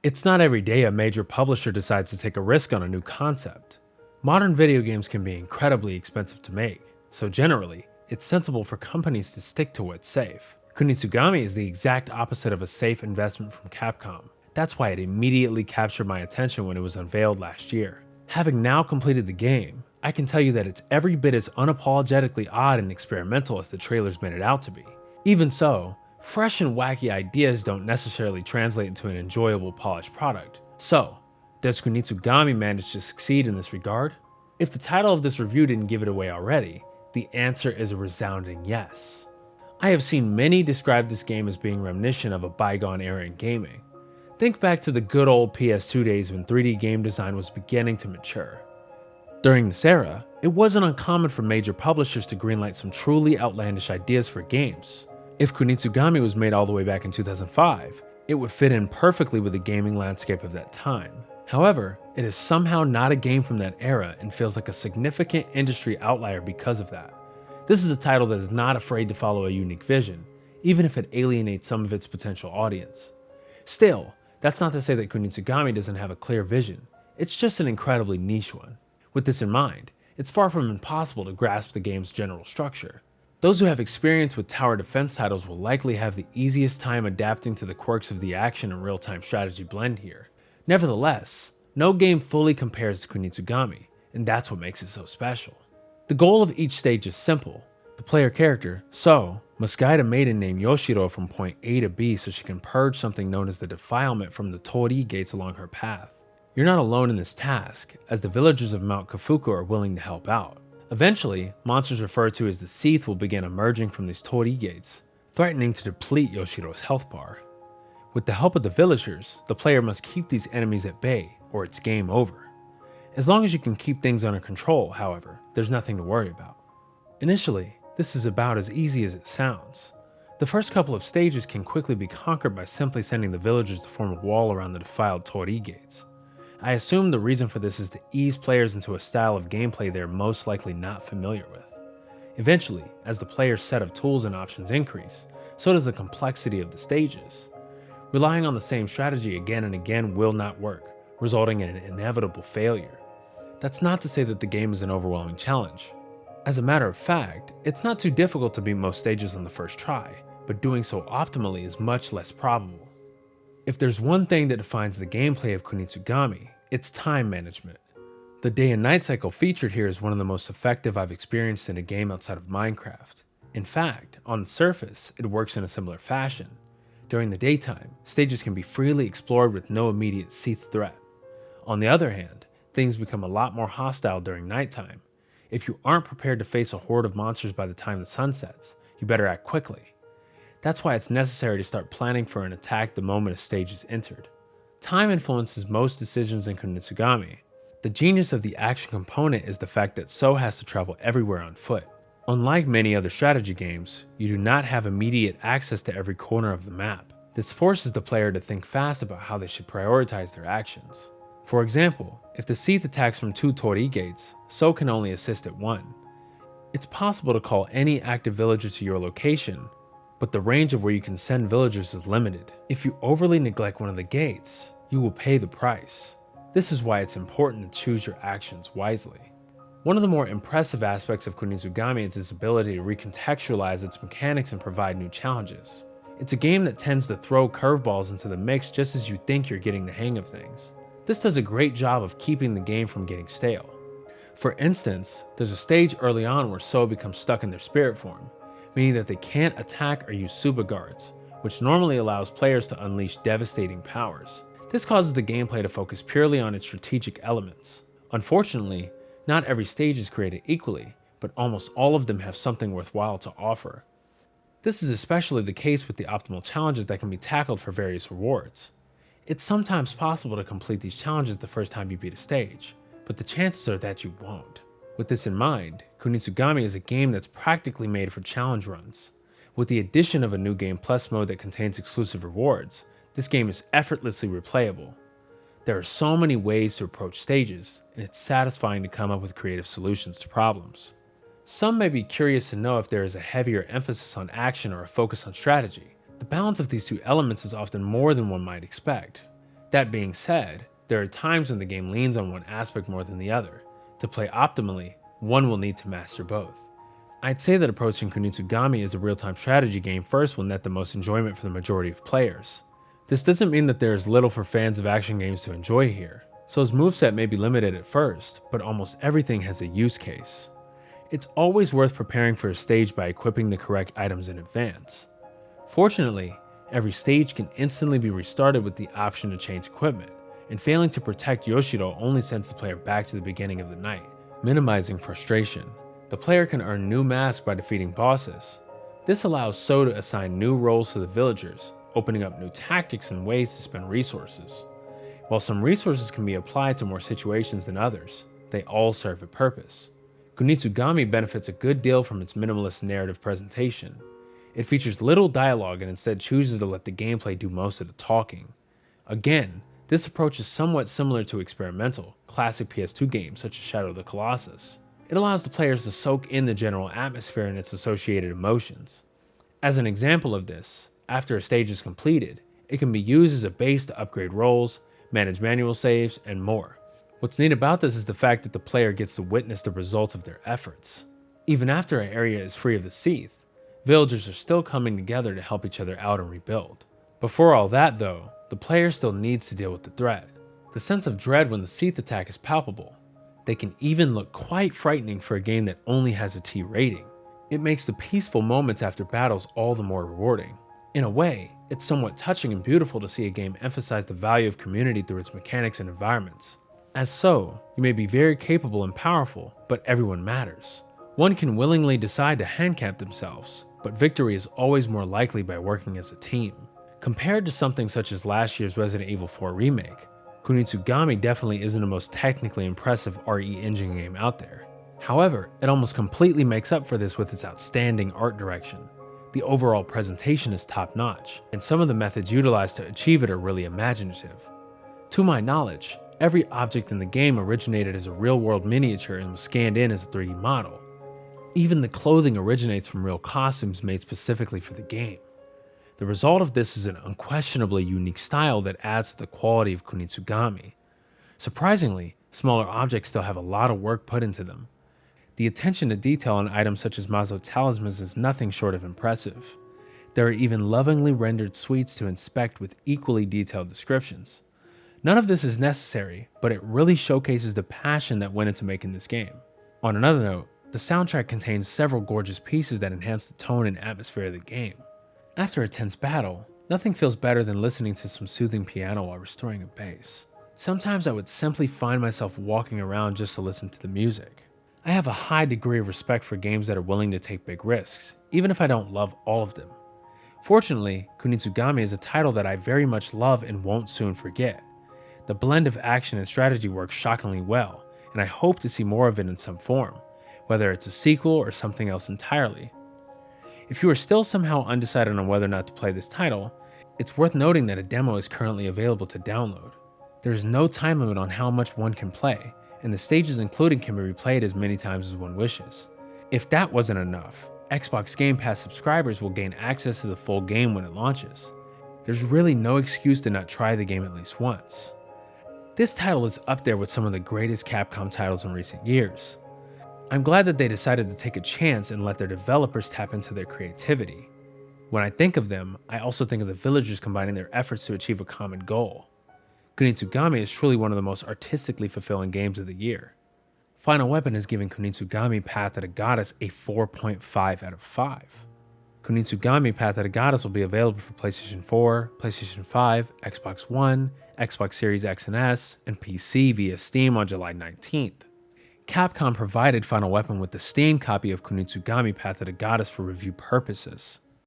It's not every day a major publisher decides to take a risk on a new concept. Modern video games can be incredibly expensive to make, so generally, it's sensible for companies to stick to what's safe. Kunitsu-Gami is the exact opposite of a safe investment from Capcom. That's why it immediately captured my attention when it was unveiled last year. Having now completed the game, I can tell you that it's every bit as unapologetically odd and experimental as the trailers made it out to be. Even so, fresh and wacky ideas don't necessarily translate into an enjoyable, polished product. So, does Kunitsu-Gami manage to succeed in this regard? If the title of this review didn't give it away already, the answer is a resounding yes. I have seen many describe this game as being reminiscent of a bygone era in gaming. Think back to the good old PS2 days when 3D game design was beginning to mature. During this era, it wasn't uncommon for major publishers to greenlight some truly outlandish ideas for games. If Kunitsu-Gami was made all the way back in 2005, it would fit in perfectly with the gaming landscape of that time. However, it is somehow not a game from that era and feels like a significant industry outlier because of that. This is a title that is not afraid to follow a unique vision, even if it alienates some of its potential audience. Still, that's not to say that Kunitsu-Gami doesn't have a clear vision, it's just an incredibly niche one. With this in mind, it's far from impossible to grasp the game's general structure. Those who have experience with tower defense titles will likely have the easiest time adapting to the quirks of the action and real-time strategy blend here. Nevertheless, no game fully compares to Kunitsu-Gami, and that's what makes it so special. The goal of each stage is simple. The player character, So, must guide a maiden named Yoshiro from point A to B so she can purge something known as the defilement from the torii gates along her path. You're not alone in this task, as the villagers of Mount Kafuku are willing to help out. Eventually, monsters referred to as the Seath will begin emerging from these torii gates, threatening to deplete Yoshiro's health bar. With the help of the villagers, the player must keep these enemies at bay, or it's game over. As long as you can keep things under control, however, there's nothing to worry about. Initially, this is about as easy as it sounds. The first couple of stages can quickly be conquered by simply sending the villagers to form a wall around the defiled torii gates. I assume the reason for this is to ease players into a style of gameplay they're most likely not familiar with. Eventually, as the player's set of tools and options increase, so does the complexity of the stages. Relying on the same strategy again and again will not work, resulting in an inevitable failure. That's not to say that the game is an overwhelming challenge. As a matter of fact, it's not too difficult to beat most stages on the first try, but doing so optimally is much less probable. If there's one thing that defines the gameplay of Kunitsu-Gami, it's time management. The day and night cycle featured here is one of the most effective I've experienced in a game outside of Minecraft. In fact, on the surface, it works in a similar fashion. During the daytime, stages can be freely explored with no immediate Seath threat. On the other hand, things become a lot more hostile during nighttime. If you aren't prepared to face a horde of monsters by the time the sun sets, you better act quickly. That's why it's necessary to start planning for an attack the moment a stage is entered. Time influences most decisions in Kunitsu-Gami. The genius of the action component is the fact that So has to travel everywhere on foot. Unlike many other strategy games, you do not have immediate access to every corner of the map. This forces the player to think fast about how they should prioritize their actions. For example, if the Seath attacks from 2 torii gates, So can only assist at 1. It's possible to call any active villager to your location, but the range of where you can send villagers is limited. If you overly neglect one of the gates, you will pay the price. This is why it's important to choose your actions wisely. One of the more impressive aspects of Kunitsu-Gami is its ability to recontextualize its mechanics and provide new challenges. It's a game that tends to throw curveballs into the mix just as you think you're getting the hang of things. This does a great job of keeping the game from getting stale. For instance, there's a stage early on where So becomes stuck in their spirit form, meaning that they can't attack or use Suba guards, which normally allows players to unleash devastating powers. This causes the gameplay to focus purely on its strategic elements. Unfortunately, not every stage is created equally, but almost all of them have something worthwhile to offer. This is especially the case with the optimal challenges that can be tackled for various rewards. It's sometimes possible to complete these challenges the first time you beat a stage, but the chances are that you won't. With this in mind, Kunitsu-Gami is a game that's practically made for challenge runs. With the addition of a new Game Plus mode that contains exclusive rewards, this game is effortlessly replayable. There are so many ways to approach stages, and it's satisfying to come up with creative solutions to problems. Some may be curious to know if there is a heavier emphasis on action or a focus on strategy. The balance of these two elements is often more than one might expect. That being said, there are times when the game leans on one aspect more than the other. To play optimally, one will need to master both. I'd say that approaching Kunitsu-Gami as a real-time strategy game first will net the most enjoyment for the majority of players. This doesn't mean that there is little for fans of action games to enjoy here, so his moveset may be limited at first, but almost everything has a use case. It's always worth preparing for a stage by equipping the correct items in advance. Fortunately, every stage can instantly be restarted with the option to change equipment, and failing to protect Yoshiro only sends the player back to the beginning of the night, minimizing frustration. The player can earn new masks by defeating bosses. This allows So to assign new roles to the villagers, opening up new tactics and ways to spend resources. While some resources can be applied to more situations than others, they all serve a purpose. Kunitsu-Gami benefits a good deal from its minimalist narrative presentation. It features little dialogue and instead chooses to let the gameplay do most of the talking. Again, this approach is somewhat similar to experimental, classic PS2 games such as Shadow of the Colossus. It allows the players to soak in the general atmosphere and its associated emotions. As an example of this, after a stage is completed, it can be used as a base to upgrade roles, manage manual saves, and more. What's neat about this is the fact that the player gets to witness the results of their efforts. Even after an area is free of the Seath, villagers are still coming together to help each other out and rebuild. Before all that though, the player still needs to deal with the threat. The sense of dread when the Seath attack is palpable. They can even look quite frightening for a game that only has a T rating. It makes the peaceful moments after battles all the more rewarding. In a way, it's somewhat touching and beautiful to see a game emphasize the value of community through its mechanics and environments. As So, you may be very capable and powerful, but everyone matters. One can willingly decide to handicap themselves, but victory is always more likely by working as a team. Compared to something such as last year's Resident Evil 4 remake, Kunitsu-Gami definitely isn't the most technically impressive RE engine game out there. However, it almost completely makes up for this with its outstanding art direction. The overall presentation is top-notch, and some of the methods utilized to achieve it are really imaginative. To my knowledge, every object in the game originated as a real-world miniature and was scanned in as a 3D model. Even the clothing originates from real costumes made specifically for the game. The result of this is an unquestionably unique style that adds to the quality of Kunitsu-Gami. Surprisingly, smaller objects still have a lot of work put into them. The attention to detail on items such as Mazo talismans is nothing short of impressive. There are even lovingly rendered sweets to inspect with equally detailed descriptions. None of this is necessary, but it really showcases the passion that went into making this game. On another note, the soundtrack contains several gorgeous pieces that enhance the tone and atmosphere of the game. After a tense battle, nothing feels better than listening to some soothing piano while restoring a base. Sometimes I would simply find myself walking around just to listen to the music. I have a high degree of respect for games that are willing to take big risks, even if I don't love all of them. Fortunately, Kunitsu-Gami is a title that I very much love and won't soon forget. The blend of action and strategy works shockingly well, and I hope to see more of it in some form, whether it's a sequel or something else entirely. If you are still somehow undecided on whether or not to play this title, it's worth noting that a demo is currently available to download. There is no time limit on how much one can play, and the stages included can be replayed as many times as one wishes. If that wasn't enough, Xbox Game Pass subscribers will gain access to the full game when it launches. There's really no excuse to not try the game at least once. This title is up there with some of the greatest Capcom titles in recent years. I'm glad that they decided to take a chance and let their developers tap into their creativity. When I think of them, I also think of the villagers combining their efforts to achieve a common goal. Kunitsu-Gami is truly one of the most artistically fulfilling games of the year. Final Weapon is giving Kunitsu-Gami Path of the Goddess a 4.5 out of 5. Kunitsu-Gami Path of the Goddess will be available for PlayStation 4, PlayStation 5, Xbox One, Xbox Series X and S, and PC via Steam on July 19th. Capcom provided Final Weapon with the Steam copy of Kunitsu-Gami Path of the Goddess for review purposes.